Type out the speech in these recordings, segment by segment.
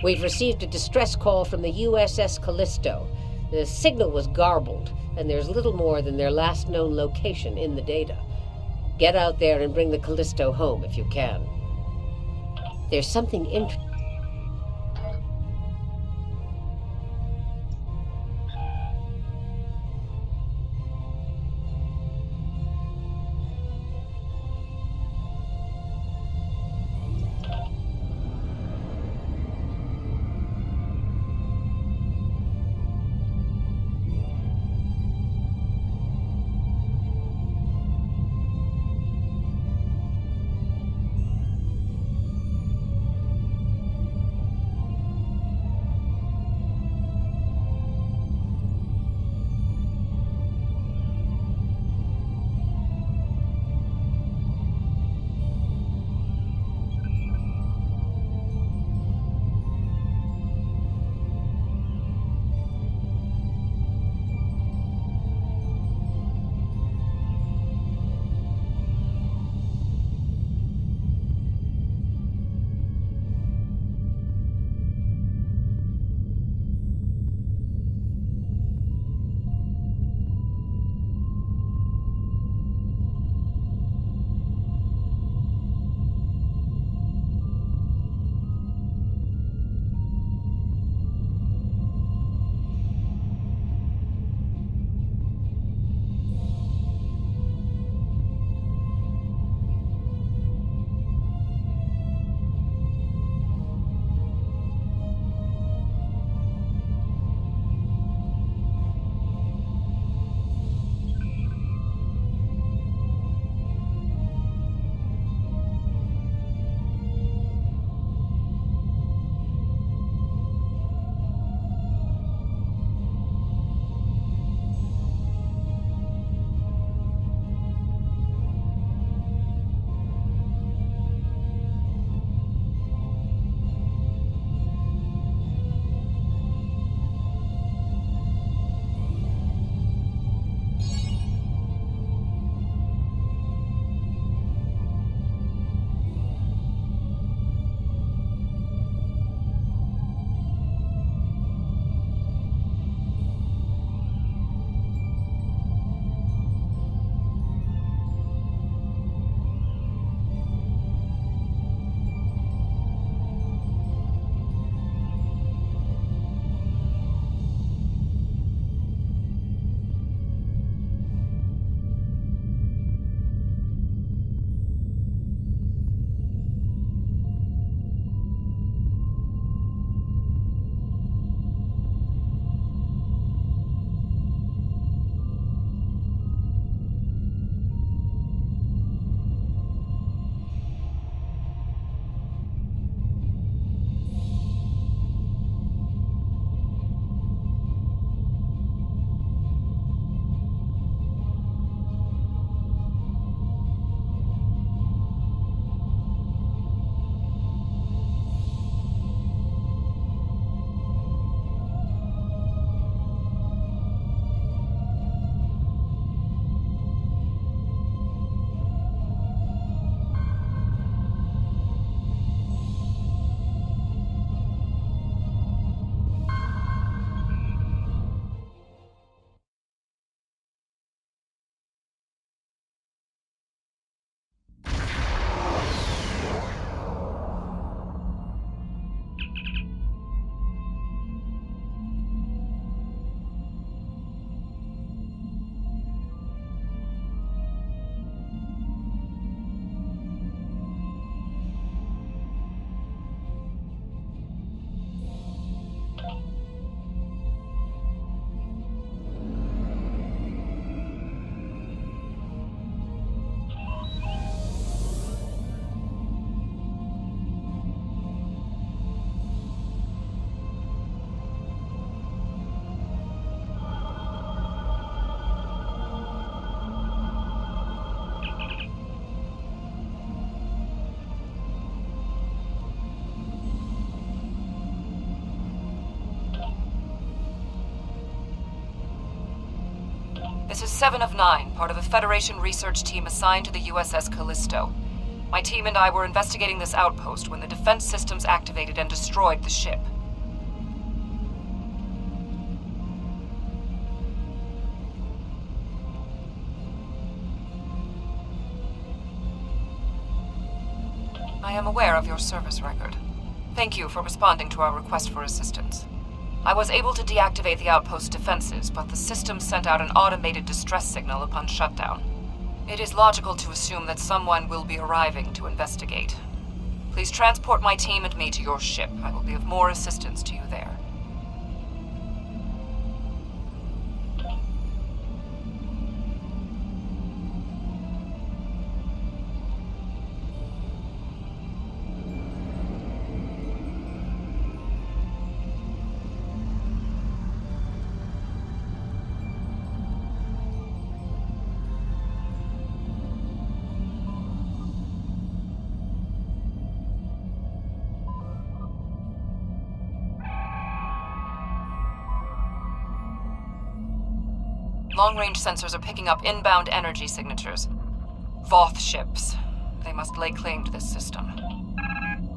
We've received a distress call from the USS Callisto. The signal was garbled, and there's little more than their last known location in the data. Get out there and bring the Callisto home if you can. There's something interesting. This is 7 of 9, part of a Federation research team assigned to the USS Callisto. My team and I were investigating this outpost when the defense systems activated and destroyed the ship. I am aware of your service record. Thank you for responding to our request for assistance. I was able to deactivate the outpost's defenses, but the system sent out an automated distress signal upon shutdown. It is logical to assume that someone will be arriving to investigate. Please transport my team and me to your ship. I will be of more assistance to you there. Long-range sensors are picking up inbound energy signatures. Voth ships. They must lay claim to this system.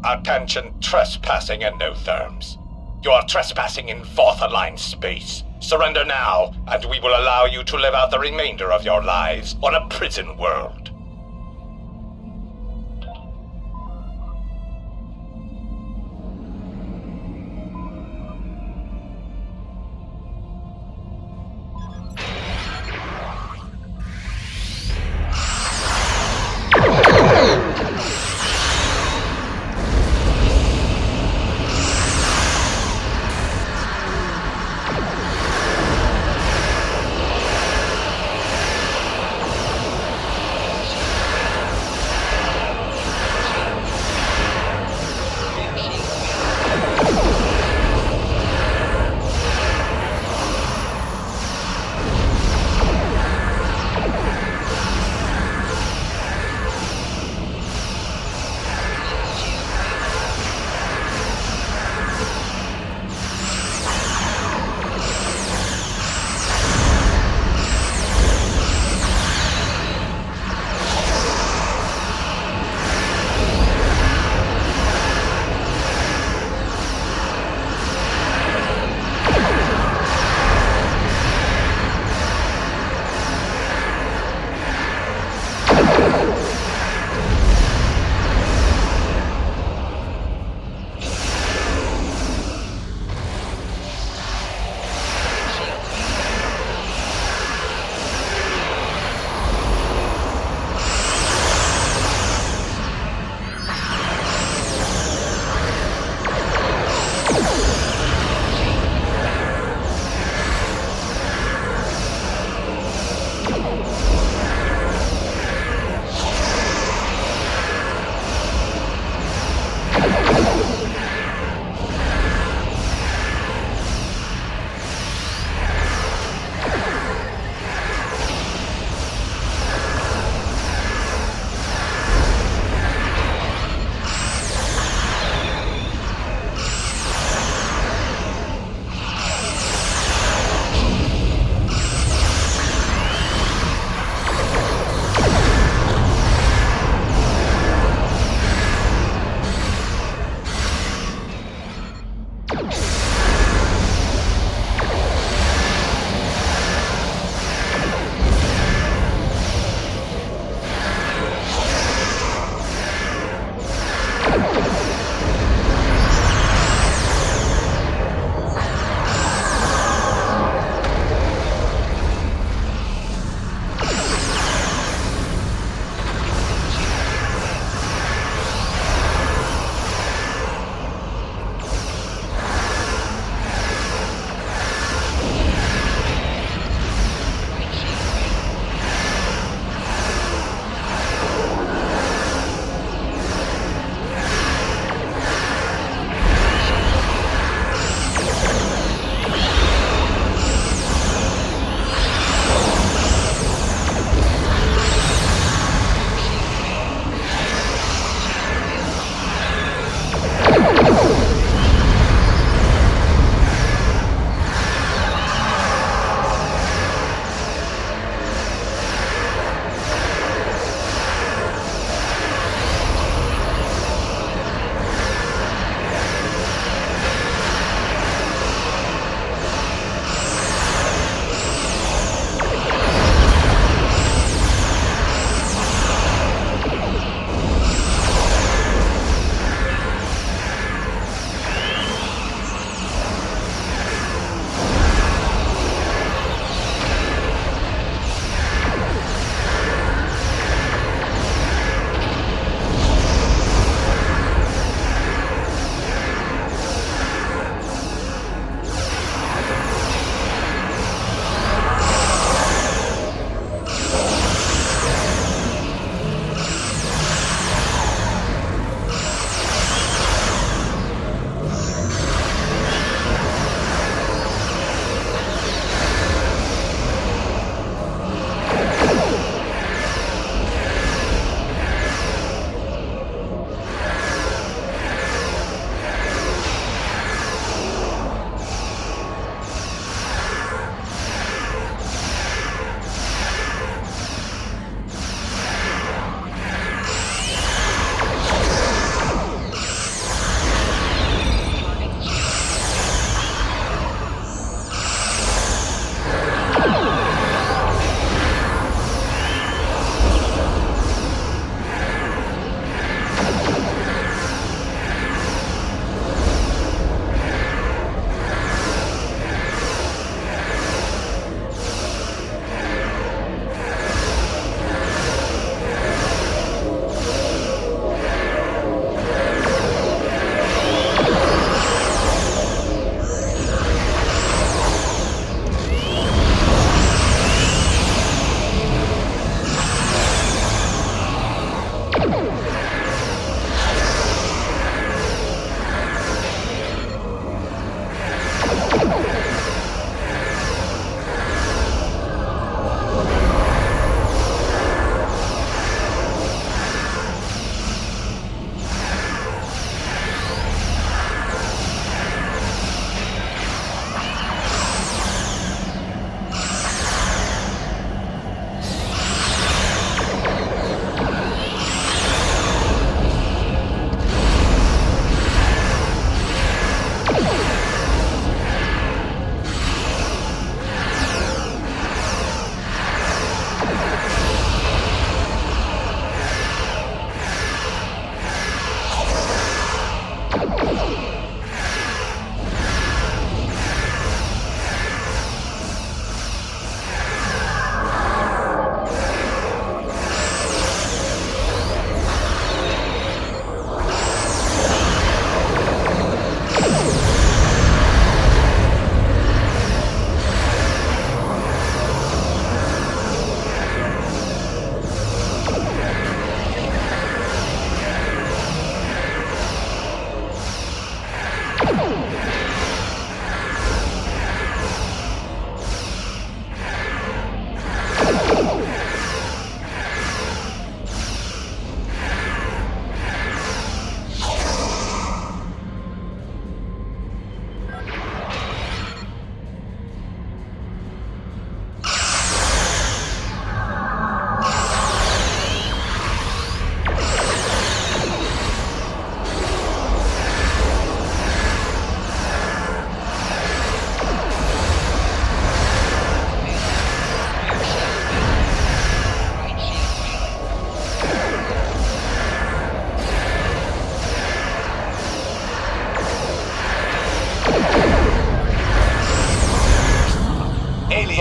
Attention, trespassing endotherms. You are trespassing in Voth-aligned space. Surrender now, and we will allow you to live out the remainder of your lives on a prison world.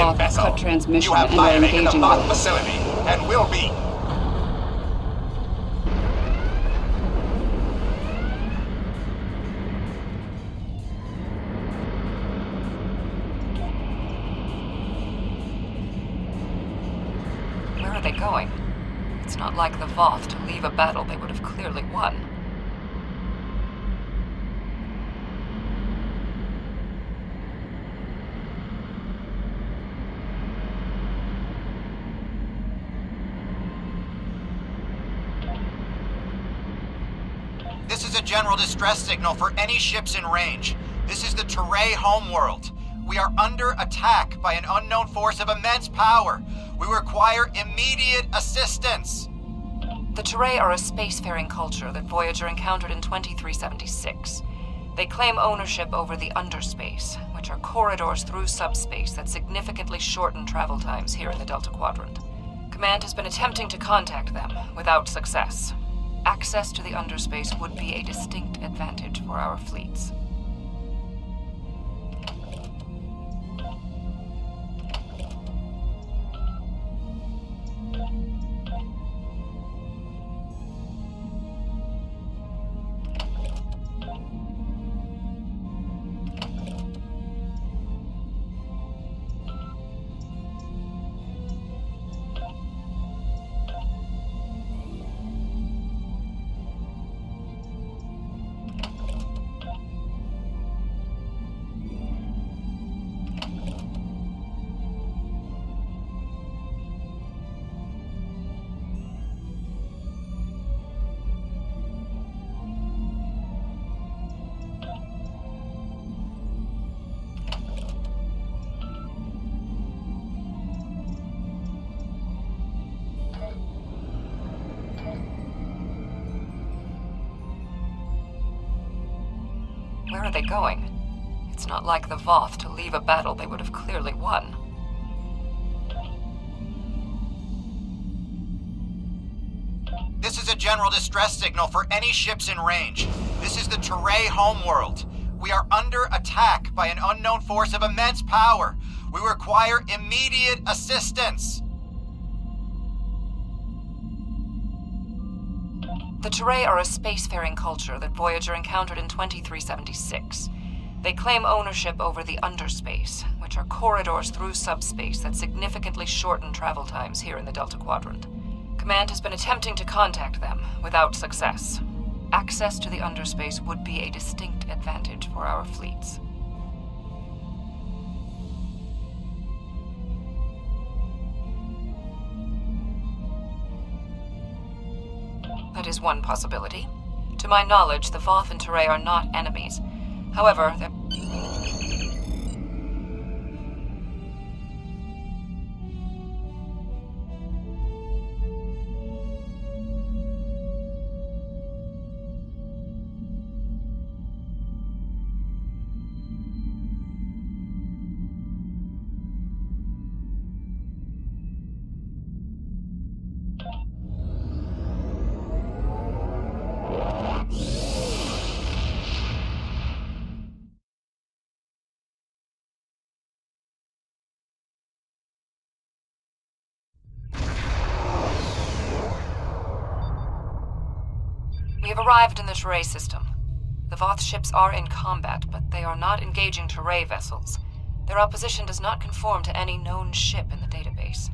Voth, vessel. cut transmission You have and are violated the engaging Voth you. facility and will be. Where are they going? It's not like the Voth to leave a battle they would have clearly won. This is a general distress signal for any ships in range. This is the Teray homeworld. We are under attack by an unknown force of immense power. We require immediate assistance. The Teray are a spacefaring culture that Voyager encountered in 2376. They claim ownership over the underspace, which are corridors through subspace that significantly shorten travel times here in the Delta Quadrant. Command has been attempting to contact them, without success. Access to the underspace would be a distinct advantage for our fleets. Where are they going? It's not like the Voth to leave a battle they would have clearly won. This is a general distress signal for any ships in range. This is the Teray homeworld. We are under attack by an unknown force of immense power. We require immediate assistance. The Teray are a spacefaring culture that Voyager encountered in 2376. They claim ownership over the underspace, which are corridors through subspace that significantly shorten travel times here in the Delta Quadrant. Command has been attempting to contact them, without success. Access to the underspace would be a distinct advantage for our fleets. is one possibility. To my knowledge, the Voth and Teray are not enemies. However, they're... We have arrived in the Teray system. The Voth ships are in combat, but they are not engaging Teray vessels. Their opposition does not conform to any known ship in the database.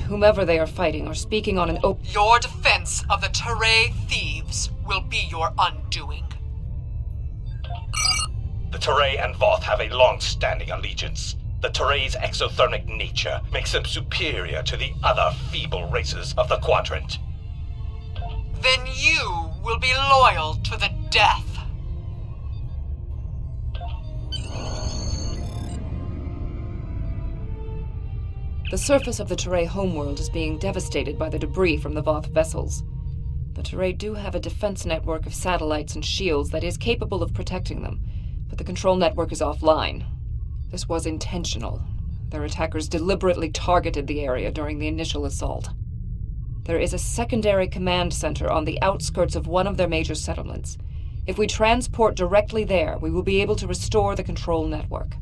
whomever they are fighting are speaking on an open... Your defense of the Teray thieves will be your undoing. The Teray and Voth have a long-standing allegiance. The Teray's exothermic nature makes them superior to the other feeble races of the Quadrant. Then you will be loyal to the death. The surface of the Teray homeworld is being devastated by the debris from the Voth vessels. The Teray do have a defense network of satellites and shields that is capable of protecting them, but the control network is offline. This was intentional. Their attackers deliberately targeted the area during the initial assault. There is a secondary command center on the outskirts of one of their major settlements. If we transport directly there, we will be able to restore the control network.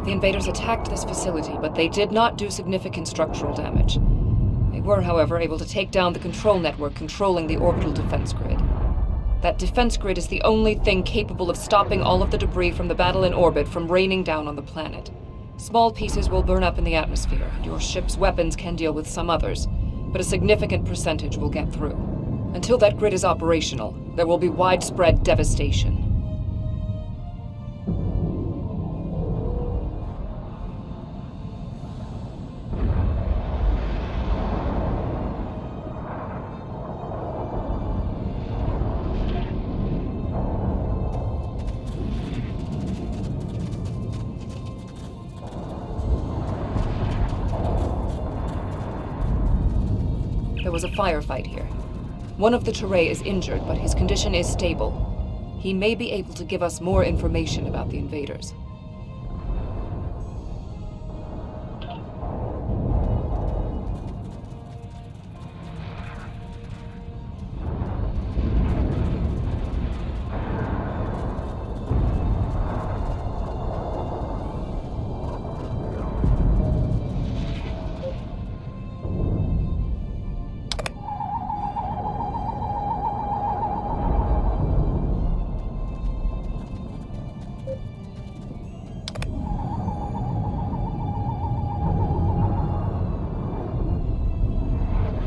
The invaders attacked this facility, but they did not do significant structural damage. They were, however, able to take down the control network controlling the orbital defense grid. That defense grid is the only thing capable of stopping all of the debris from the battle in orbit from raining down on the planet. Small pieces will burn up in the atmosphere, and your ship's weapons can deal with some others, but a significant percentage will get through. Until that grid is operational, there will be widespread devastation. There was a firefight here. One of the Teray is injured, but his condition is stable. He may be able to give us more information about the invaders.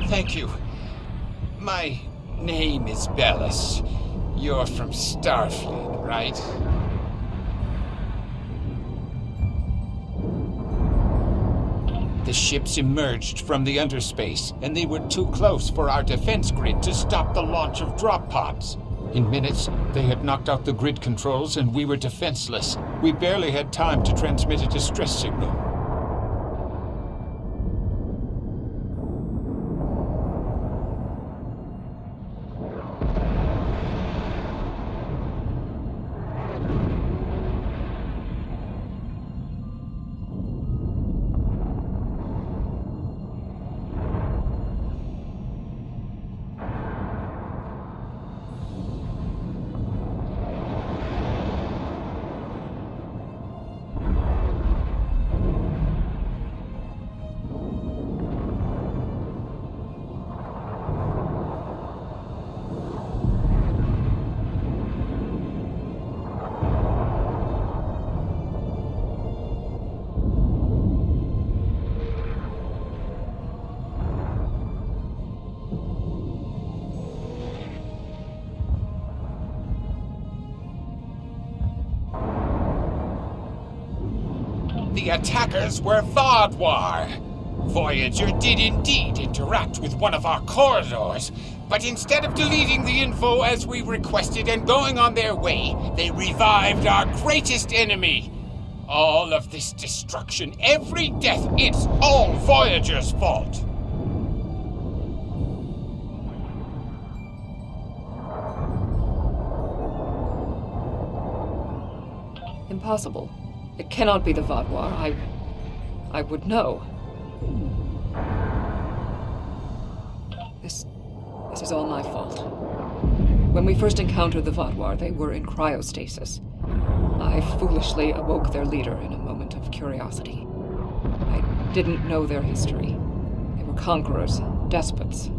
Thank you. My name is Bellis. You're from Starfleet, right? The ships emerged from the underspace, and they were too close for our defense grid to stop the launch of drop pods. In minutes, they had knocked out the grid controls, and we were defenseless. We barely had time to transmit a distress signal. The attackers were Vaadwaur. Voyager did indeed interact with one of our corridors, but instead of deleting the info as we requested and going on their way, they revived our greatest enemy. All of this destruction, every death, it's all Voyager's fault. Impossible. It cannot be the Vaadwaur. I would know. This is all my fault. When we first encountered the Vaadwaur, they were in cryostasis. I foolishly awoke their leader in a moment of curiosity. I didn't know their history. They were conquerors, despots.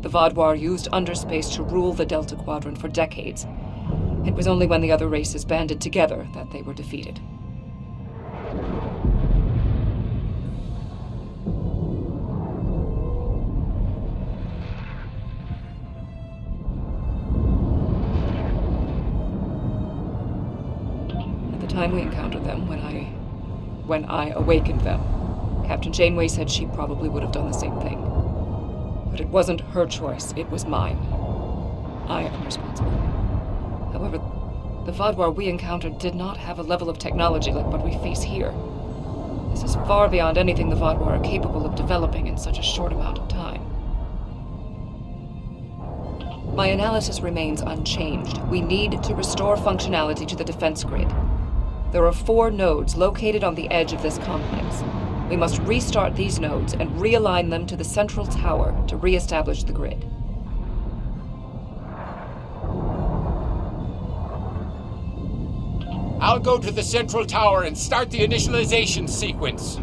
The Vodwar used underspace to rule the Delta Quadrant for decades. It was only when the other races banded together that they were defeated. At the time we encountered them, when I awakened them, Captain Janeway said she probably would have done the same thing. But it wasn't her choice, it was mine. I am responsible. However, the Vodwar we encountered did not have a level of technology like what we face here. This is far beyond anything the Vodwar are capable of developing in such a short amount of time. My analysis remains unchanged. We need to restore functionality to the defense grid. There are 4 nodes located on the edge of this complex. We must restart these nodes and realign them to the central tower to re-establish the grid. I'll go to the central tower and start the initialization sequence.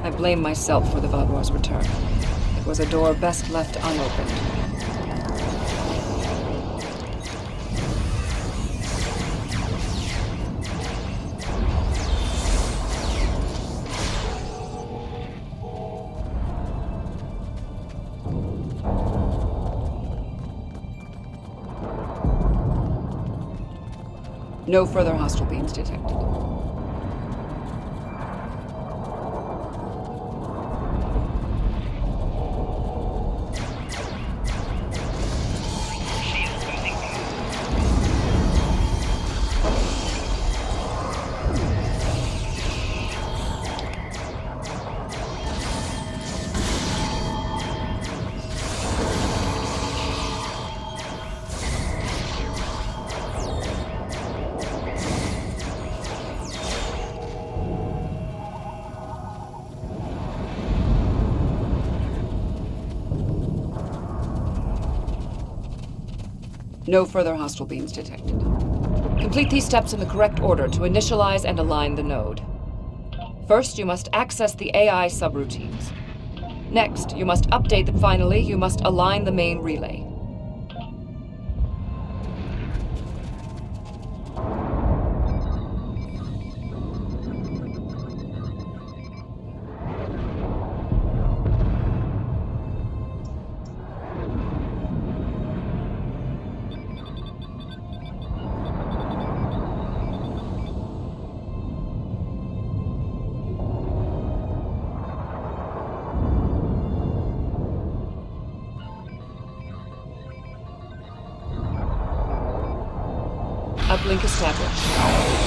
I blame myself for the Vodwar's return. It was a door best left unopened. No further hostile beams detected. No further hostile beams detected. Complete these steps in the correct order to initialize and align the node. First, you must access the AI subroutines. Next, you must update them. Finally, you must align the main relay. Uplink established.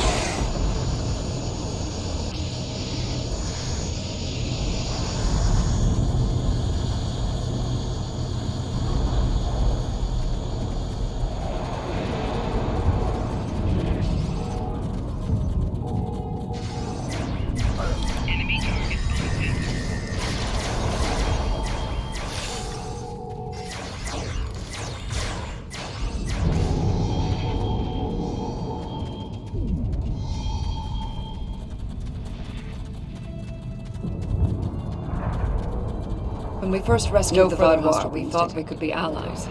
When we first rescued the Vodwar, we thought we could be allies.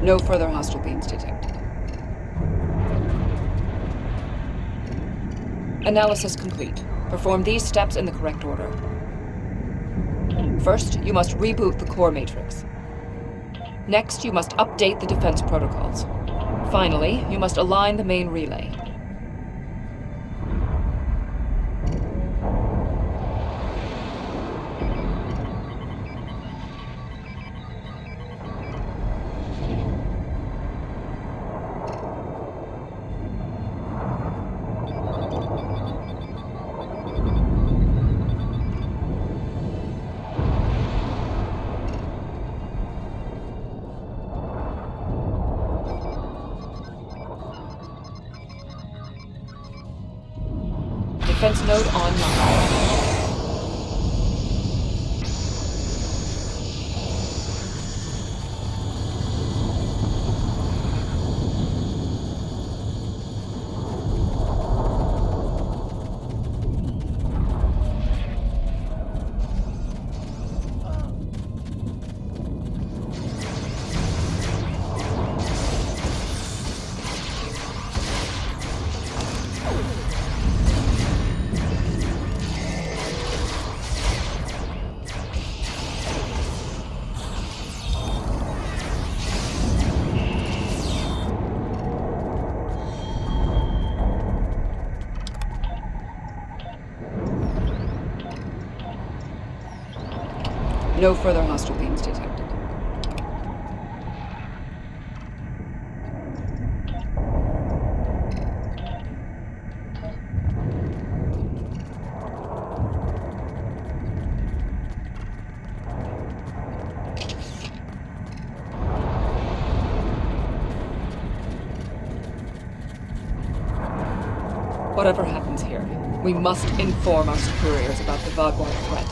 No further hostile beams detected. Analysis complete. Perform these steps in the correct order. First, you must reboot the core matrix. Next, you must update the defense protocols. Finally, you must align the main relay. Defense node online. No further hostile beams detected. Whatever happens here, we must inform our superiors about the Vaguar threat.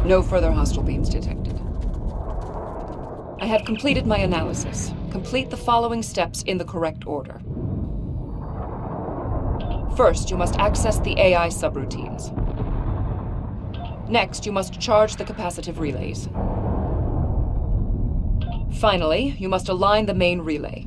No further hostile beams detected. I have completed my analysis. Complete the following steps in the correct order. First, you must access the AI subroutines. Next, you must charge the capacitive relays. Finally, you must align the main relay.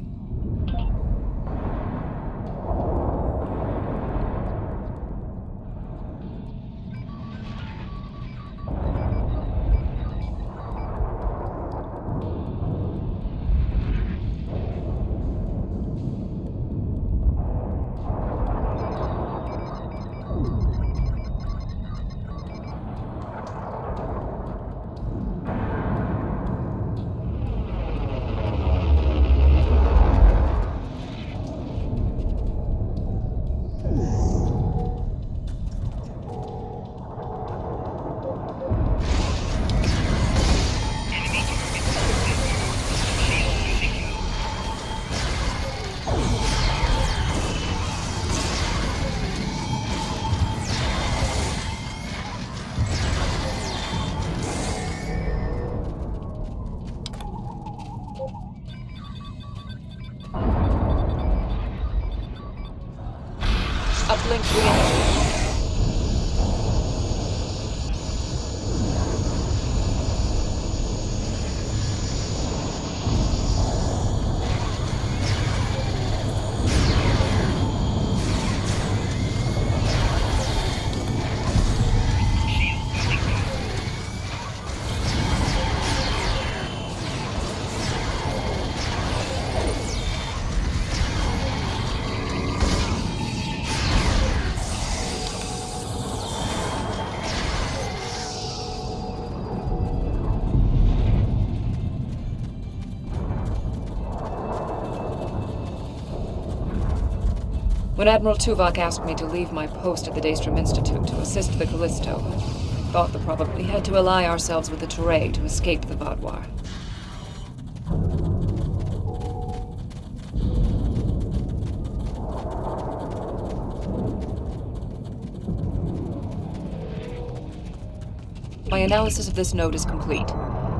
Uplink re-energized. When Admiral Tuvok asked me to leave my post at the Daystrom Institute to assist the Callisto, I thought that probably we had to ally ourselves with the Teray to escape the Vaguar. My analysis of this node is complete.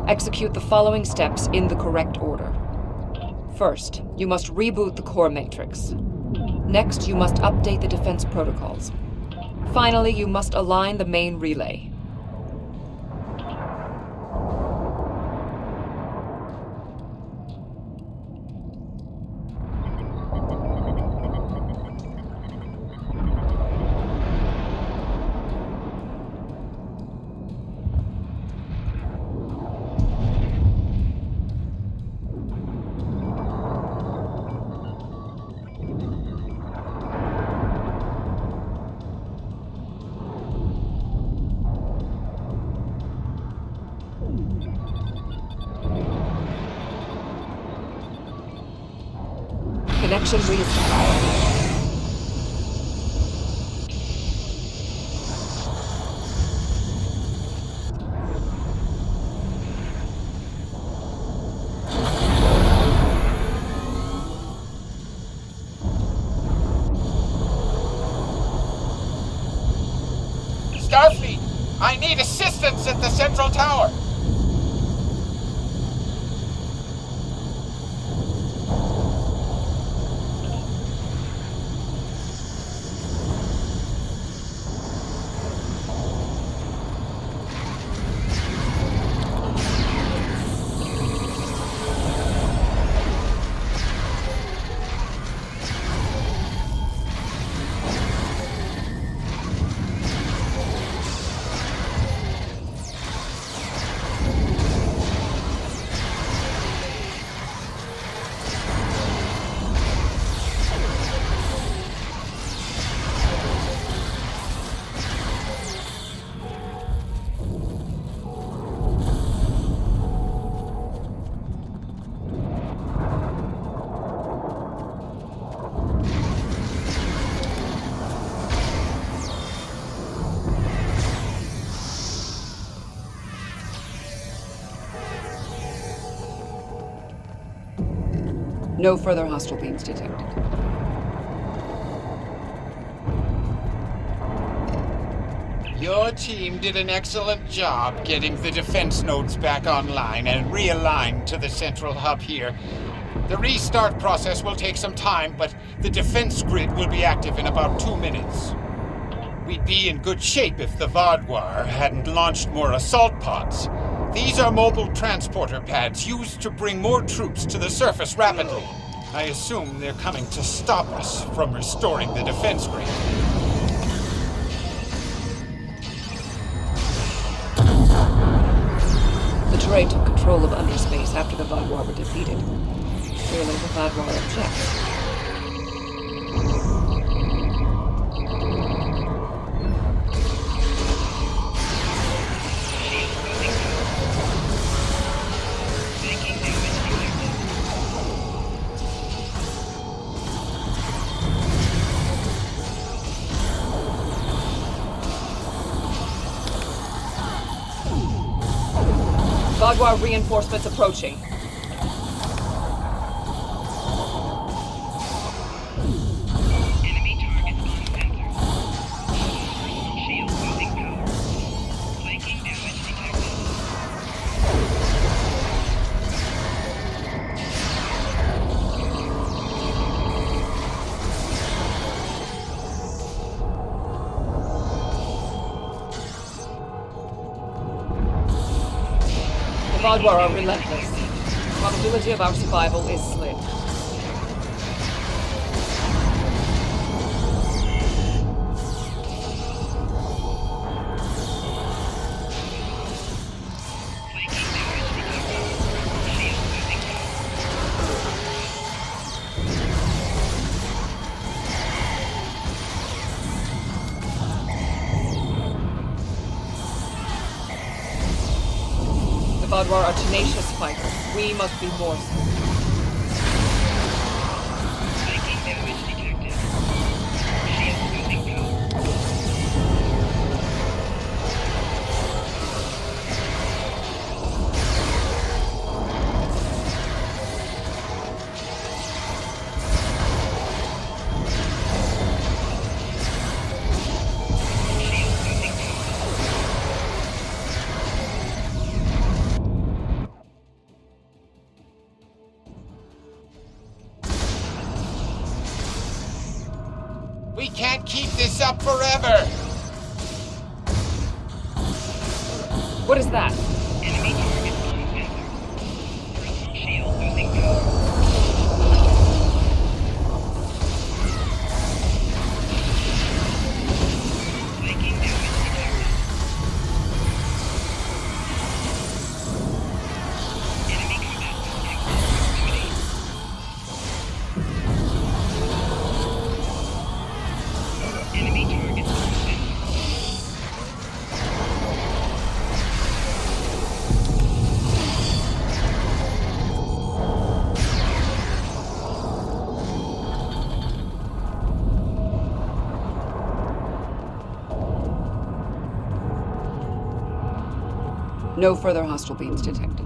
Execute the following steps in the correct order. First, you must reboot the core matrix. Next, you must update the defense protocols. Finally, you must align the main relay. Connection reestablished. Starfleet, I need assistance at the central tower. No further hostile beams detected. Your team did an excellent job getting the defense nodes back online and realigned to the central hub here. The restart process will take some time, but the defense grid will be active in about 2 minutes. We'd be in good shape if the Vodwar hadn't launched more assault pods. These are mobile transporter pads used to bring more troops to the surface rapidly. I assume they're coming to stop us from restoring the defense grid. The Terrain took control of underspace after the Vodwar were defeated. Clearly the Vodwar object. Vodwar reinforcements approaching. Enemy targets on sensor. Shield losing power. Flanking damage detected. The Vodwar are relentless. The probability of our survival is slim. Flanking damage detected. Shield losing power. The Vodwar are tenacious fighters. We must be more so. Flanking damage detected. Shield losing power. Shield losing power. We can't keep this up forever! What is that? Enemy target on sensor. Personal shield losing power. Flanking damage detected. Enemy combatant active. Eliminate. Enemy target on sensor. No further hostile beams detected.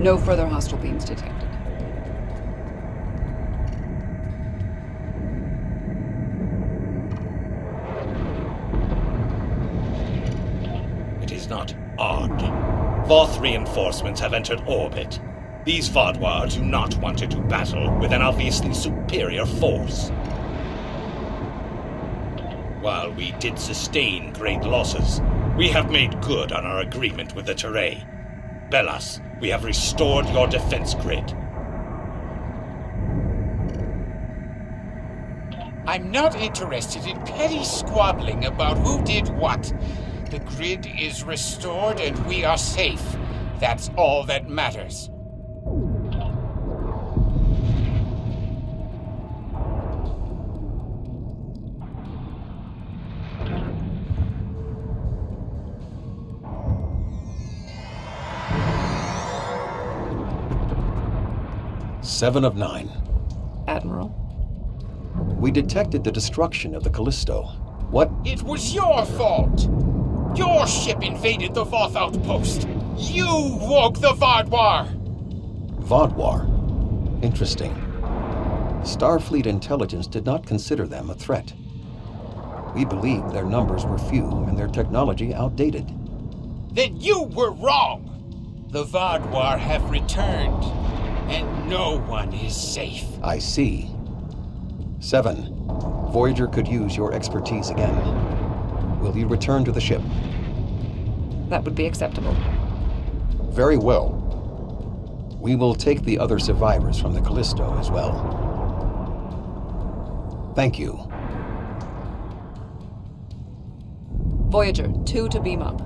No further hostile beams detected. It is not odd. Voth reinforcements have entered orbit. These Vadwar do not want to do battle with an obviously superior force. While we did sustain great losses, we have made good on our agreement with the Teray. Bellas, we have restored your defense grid. I'm not interested in petty squabbling about who did what. The grid is restored and we are safe. That's all that matters. Seven of 9. Admiral? We detected the destruction of the Callisto. What? It was your fault! Your ship invaded the Voth outpost! You woke the Vadwar! Vadwar. Interesting. Starfleet intelligence did not consider them a threat. We believed their numbers were few and their technology outdated. Then you were wrong! The Vadwar have returned, and no one is safe. I see. 7. Voyager could use your expertise again. Will you return to the ship? That would be acceptable. Very well. We will take the other survivors from the Callisto as well. Thank you. Voyager, 2 to beam up.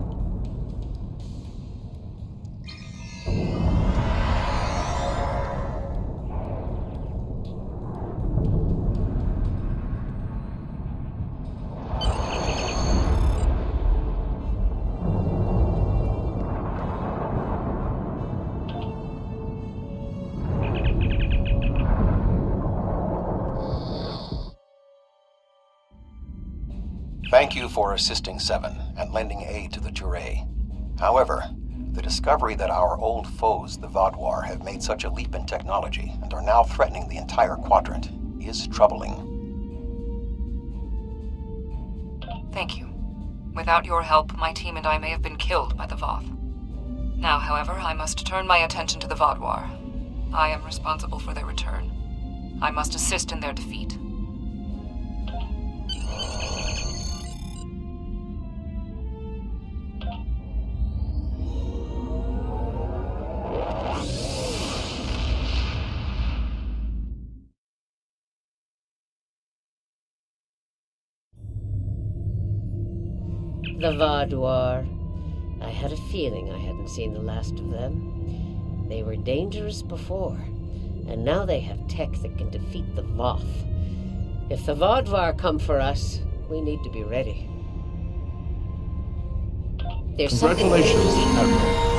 Thank you for assisting Seven and lending aid to the Turay. However, the discovery that our old foes, the Vodwar, have made such a leap in technology and are now threatening the entire quadrant is troubling. Thank you. Without your help, my team and I may have been killed by the Voth. Now, however, I must turn my attention to the Vodwar. I am responsible for their return. I must assist in their defeat. The Vodwar. I had a feeling I hadn't seen the last of them. They were dangerous before, and now they have tech that can defeat the Voth. If the Vodwar come for us, we need to be ready. There's Congratulations, Admiral.